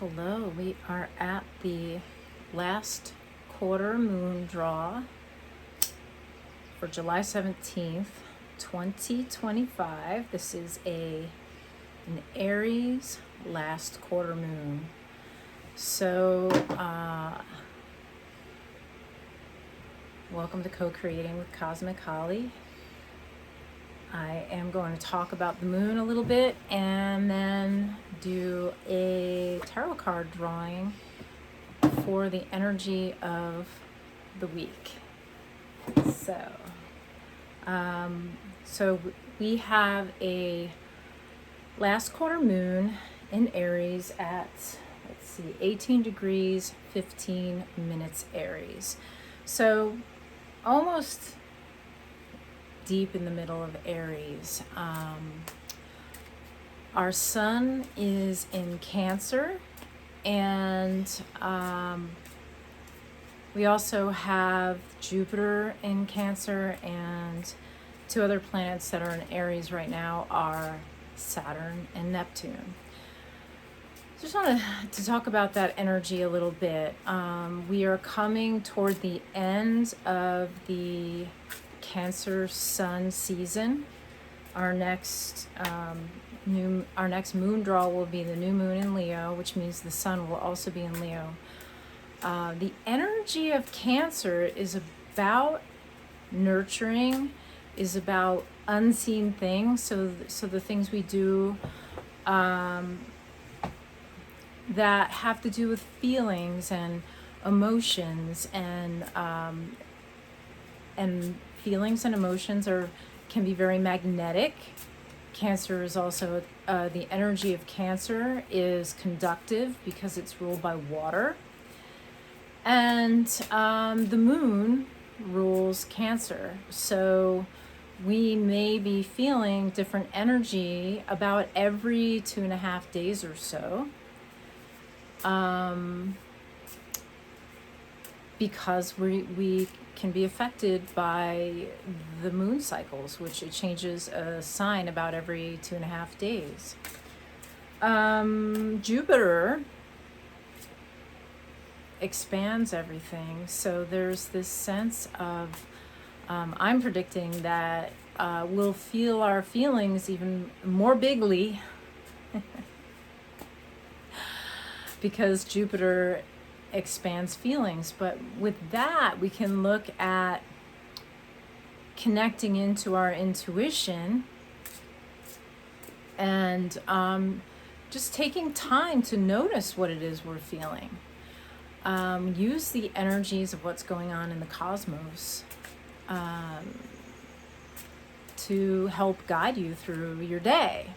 Hello, we are at the last quarter moon draw for July 17th, 2025. This is an Aries last quarter moon. So, welcome to Co-Creating with Cosmic Holly. I am going to talk about the moon a little bit and then do a tarot card drawing for the energy of the week. So we have a last quarter moon in Aries at, 18 degrees, 15 minutes Aries. So almost deep in the middle of Aries. Our sun is in Cancer, and we also have Jupiter in Cancer, and two other planets that are in Aries right now are Saturn and Neptune. Just wanted to talk about that energy a little bit. We are coming toward the end of the Cancer Sun season. Our next moon draw will be the new moon in Leo, which means the sun will also be in Leo. The energy of Cancer is about nurturing, is about unseen things. So the things we do that have to do with feelings and emotions, and feelings and emotions can be very magnetic. Cancer is also the energy of Cancer is conductive because it's ruled by water, and the moon rules Cancer. So we may be feeling different energy about every 2.5 days or so, because we can be affected by the moon cycles, which it changes a sign about every 2.5 days. Jupiter expands everything, so there's this sense of I'm predicting that we'll feel our feelings even more bigly because Jupiter expands feelings. But with that, we can look at connecting into our intuition and just taking time to notice what it is we're feeling. Use the energies of what's going on in the cosmos to help guide you through your day.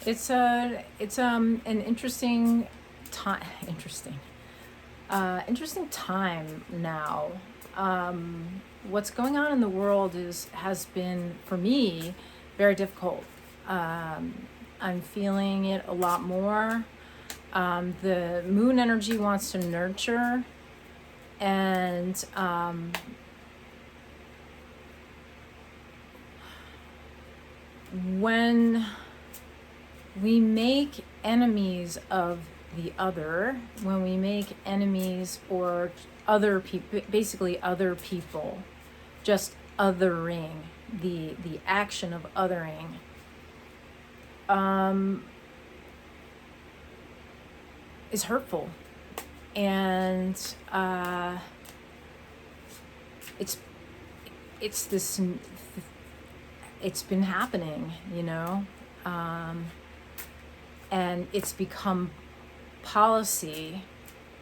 It's an interesting time. Interesting time now. What's going on in the world has been, for me, very difficult. I'm feeling it a lot more. The moon energy wants to nurture, and when we make enemies of the other, when we make enemies or other people, basically other people, just othering, the action of othering, is hurtful. And it's been happening, and it's become policy,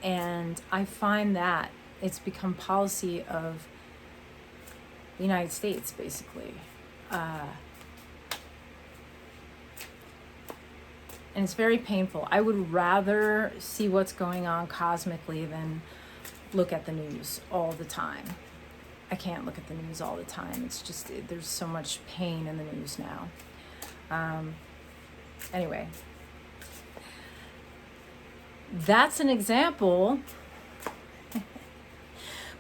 and I find that it's become policy of the United States, basically. And it's very painful. I would rather see what's going on cosmically than look at the news all the time. I can't look at the news all the time. It's just, there's so much pain in the news now. Anyway, that's an example.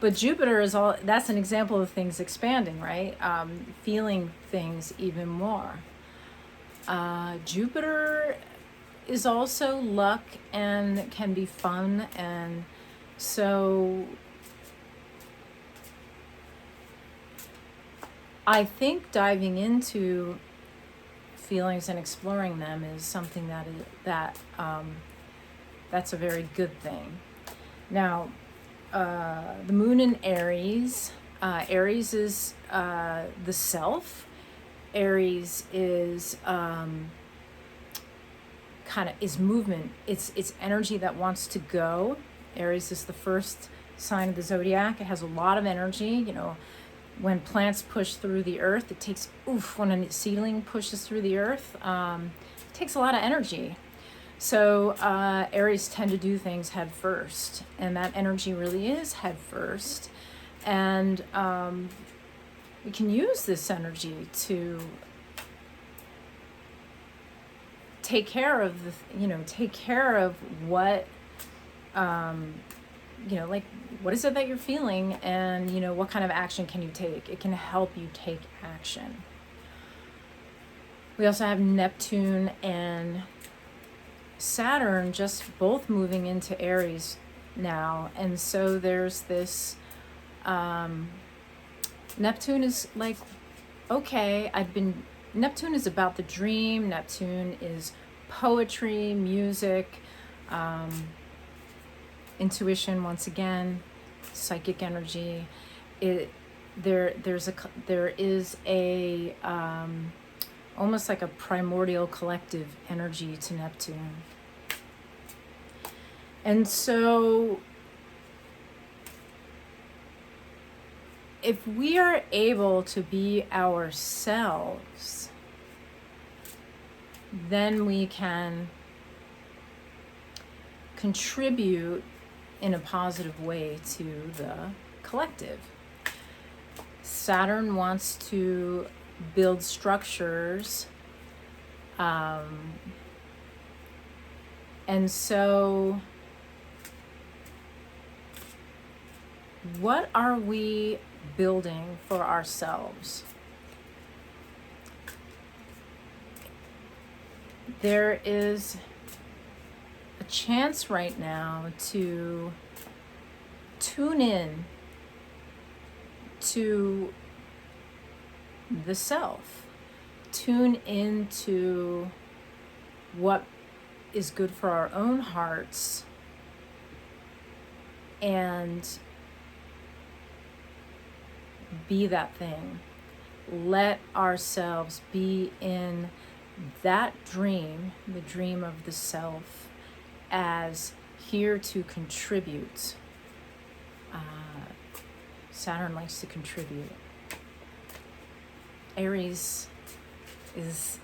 But Jupiter is all, that's an example of things expanding, right? Feeling things even more. Jupiter is also luck and can be fun. And so I think diving into feelings and exploring them is something that's a very good thing. Now, the moon in Aries. Aries is the self. Aries is kind of is movement. It's energy that wants to go. Aries is the first sign of the zodiac. It has a lot of energy. You know, when plants push through the earth, it takes when a seedling pushes through the earth, it takes a lot of energy. So Aries tend to do things head first, and that energy really is head first. And we can use this energy to take care of what, like, what is it that you're feeling, and, what kind of action can you take? It can help you take action. We also have Neptune and Saturn just both moving into Aries now. And so there's this, Neptune is like, okay, Neptune is about the dream. Neptune is poetry, music, intuition, once again, psychic energy. There is a almost like a primordial collective energy to Neptune. And so if we are able to be ourselves, then we can contribute in a positive way to the collective. Saturn wants to build structures, and so what are we building for ourselves? There is a chance right now to tune in to the self, tune into what is good for our own hearts, and be that thing. Let ourselves be in that dream, the dream of the self, as here to contribute. Saturn likes to contribute. Aries is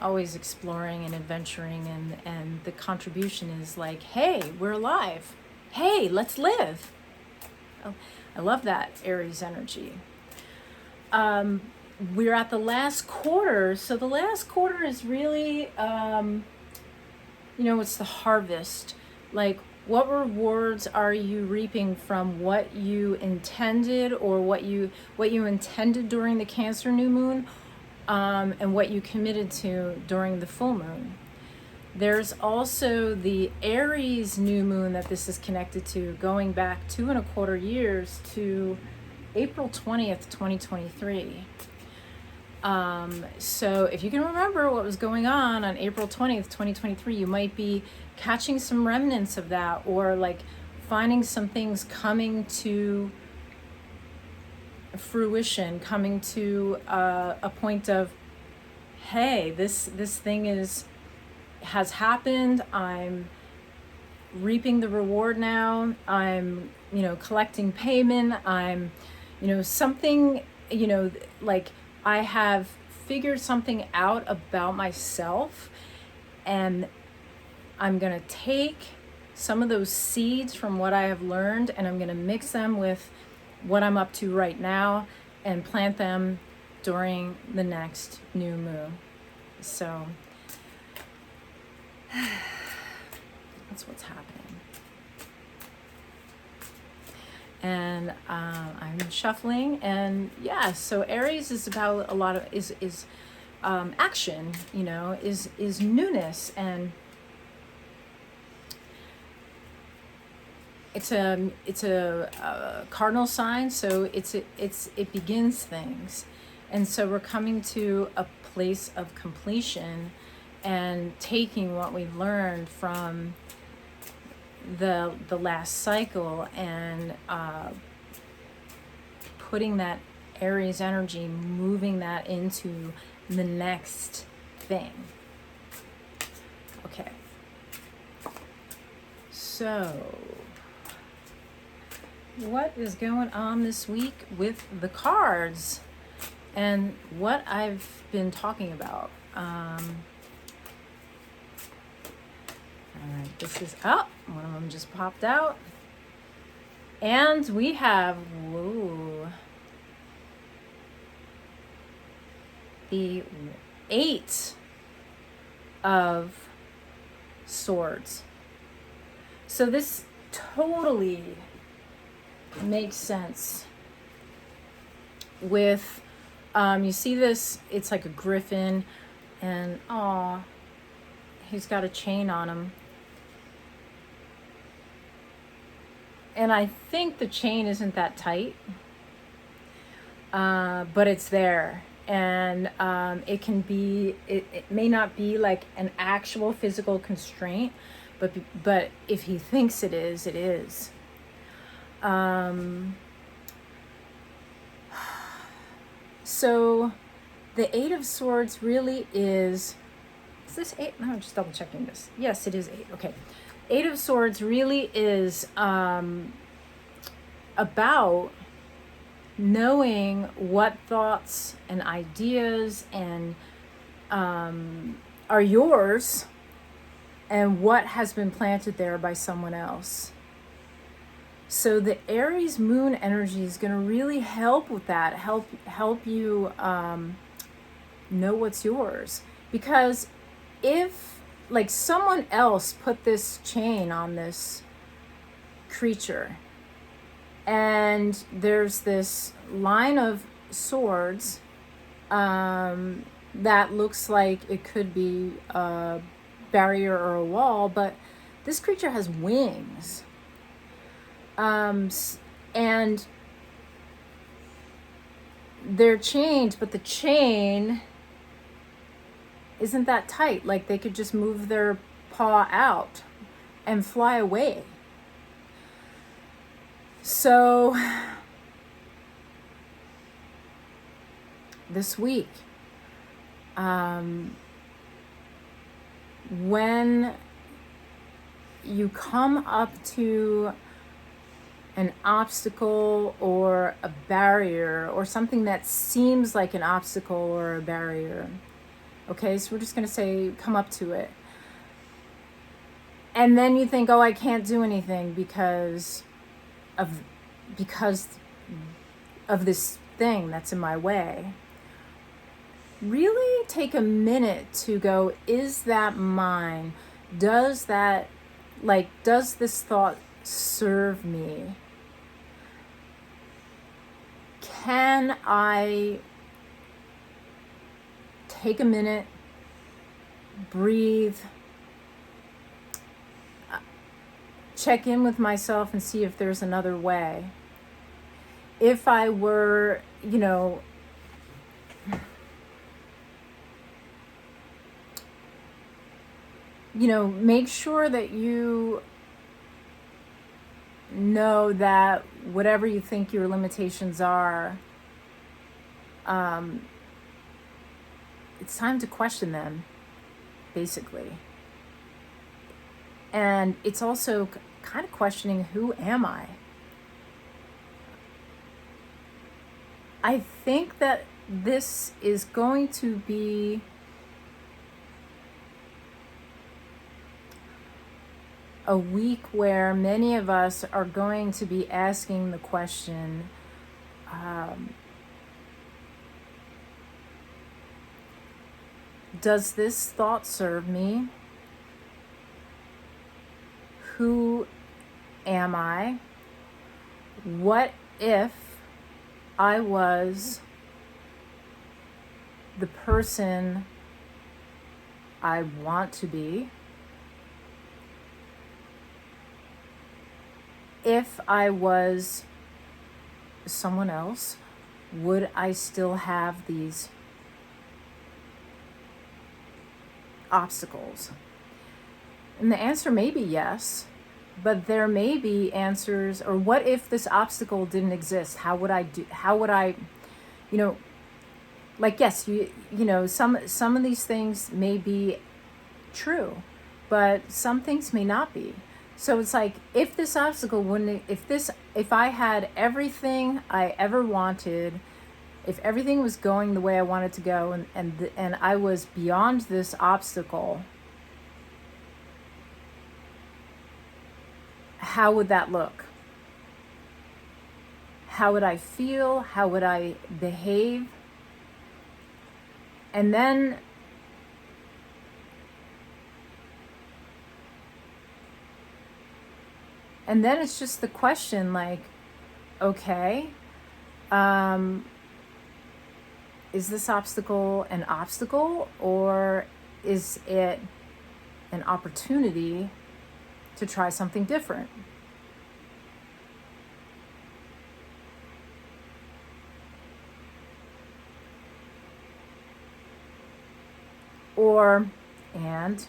always exploring and adventuring, and the contribution is like, hey, we're alive. Hey, let's live. Oh, I love that Aries energy. We're at the last quarter. So the last quarter is really, it's the harvest. Like, what rewards are you reaping from what you intended, or what you intended during the Cancer new moon, and what you committed to during the full moon? There's also the Aries new moon that this is connected to, going back 2.25 years to April 20th, 2023. So if you can remember what was going on April 20th, 2023, you might be catching some remnants of that, or like finding some things coming to fruition, coming to a point of, hey, this thing has happened. I'm reaping the reward now. I'm, collecting payment. I'm, something, like I have figured something out about myself, and I'm going to take some of those seeds from what I have learned, and I'm going to mix them with what I'm up to right now and plant them during the next new moon. So that's what's happening. And I'm shuffling, and yeah, so Aries is about a lot of is action, you know, is newness, and it's a cardinal sign, so it begins things, and so we're coming to a place of completion and taking what we've learned from the last cycle and putting that Aries energy, moving that into the next thing. Okay. So, what is going on this week with the cards and what I've been talking about? All right, this is up. One of them just popped out. And we have, whoa, the 8 of Swords. So this totally makes sense with, you see this, it's like a griffin, and he's got a chain on him. And I think the chain isn't that tight, but it's there. And it can be, it may not be like an actual physical constraint, but if he thinks it is, it is. So the 8 of Swords really is this 8? No, I'm just double checking this. Yes, it is 8. Okay. 8 of Swords really is about knowing what thoughts and ideas and are yours and what has been planted there by someone else. So the Aries moon energy is going to really help with that, help you know what's yours. Because if like someone else put this chain on this creature, and there's this line of swords that looks like it could be a barrier or a wall, but this creature has wings. And they're chained, but the chain isn't that tight. Like they could just move their paw out and fly away. So this week, when you come up to an obstacle or a barrier or something that seems like an obstacle or a barrier, okay, so we're just going to say come up to it, and then you think, oh, I can't do anything because of this thing that's in my way. Really take a minute to go, is that mine? Does this thought serve me? Can I take a minute, breathe, check in with myself and see if there's another way? If I were, make sure that you know that whatever you think your limitations are, it's time to question them, basically. And it's also kind of questioning, who am I? I think that this is going to be a week where many of us are going to be asking the question, does this thought serve me? Who am I? What if I was the person I want to be? If I was someone else, would I still have these obstacles? And the answer may be yes, but there may be answers, or what if this obstacle didn't exist? How would I, you know, like, yes, some of these things may be true, but some things may not be. So it's like, if this obstacle wouldn't, if I had everything I ever wanted, if everything was going the way I wanted to go, and I was beyond this obstacle, how would that look? How would I feel? How would I behave? And then it's just the question, like, okay, is this obstacle an obstacle, or is it an opportunity to try something different? And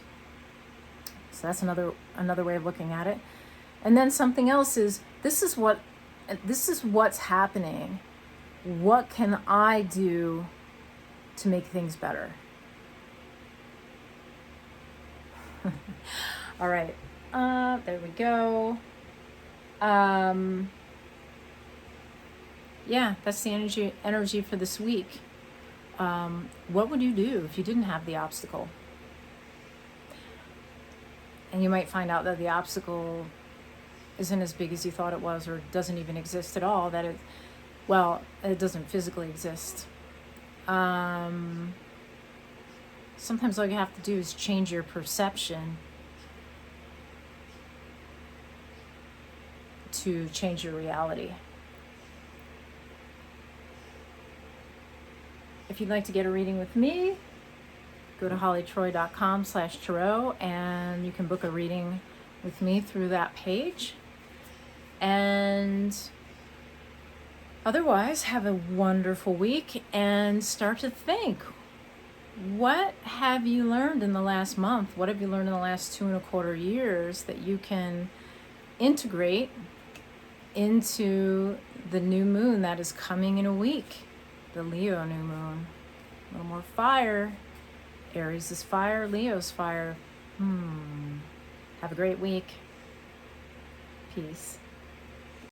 so that's another way of looking at it. And then something else is, this is what's happening. What can I do to make things better? All right. There we go. Yeah, that's the energy for this week. What would you do if you didn't have the obstacle? And you might find out that the obstacle isn't as big as you thought it was, or doesn't even exist at all, it doesn't physically exist. Sometimes all you have to do is change your perception to change your reality. If you'd like to get a reading with me, go to hollytroy.com/tarot, and you can book a reading with me through that page. And otherwise, have a wonderful week, and start to think, what have you learned in the last month? What have you learned in the last 2.25 years that you can integrate into the new moon that is coming in a week, the Leo new moon? A little more fire. Aries is fire, Leo's fire. Have a great week. Peace.